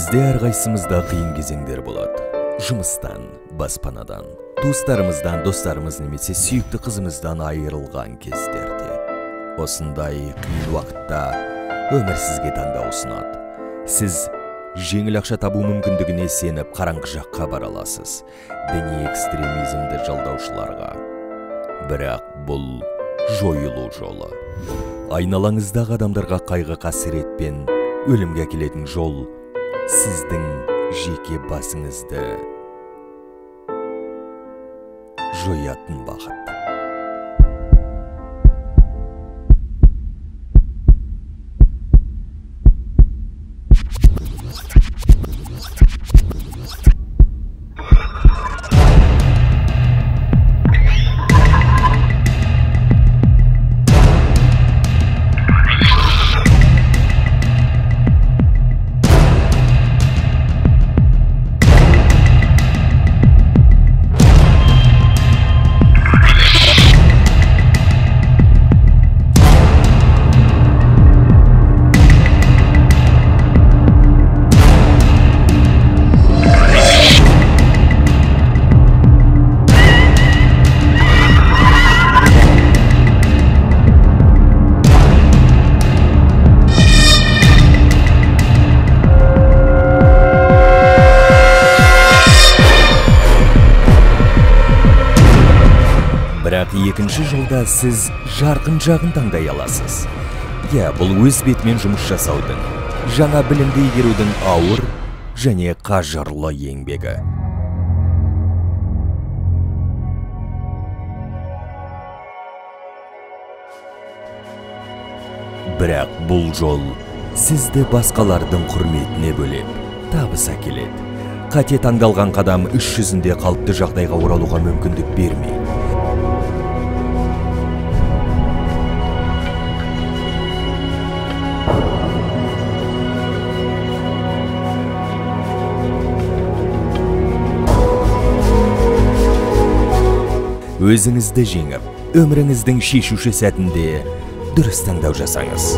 Өмірімізде әрқайсымызда қиын кезеңдер болады. Жұмыстан, баспанадан, туыстарымыздан, достарымыз немесе сүйікті қызымыздан айырылған кездерде. Осындай қиын уақытта өмір сізге таңдау ұсынады. Сіз жеңіл ақша табу мүмкіндігіне сеніп қараңғы жаққа бара аласыз, діни экстремизмді жалдаушыларға. Бірақ бұл жойылу жолы. Айналаңыздағы адамдарға қайғы қасірет пен өлімге әкелетін жол сіздің жеке басыңызды жоятын бақыт. Бірақ екінші жолда сіз жарқын жағын таңдай аласыз. Бұл өз бетімен жұмыс жасаудың, жаңа білімді игерудің ауыр және қажырлы еңбегі. Бірақ бұл жол сізді басқалардың құрметіне бөлеп, табыс әкеледі. Қате таңдалған қадам іс жүзінде қалыпты жағдайға оралуға мүмкіндік бермейді. Өзіңізді жеңіп, өміріңіздің шешуші сәтінде дұрыс таңдау жасаңыз.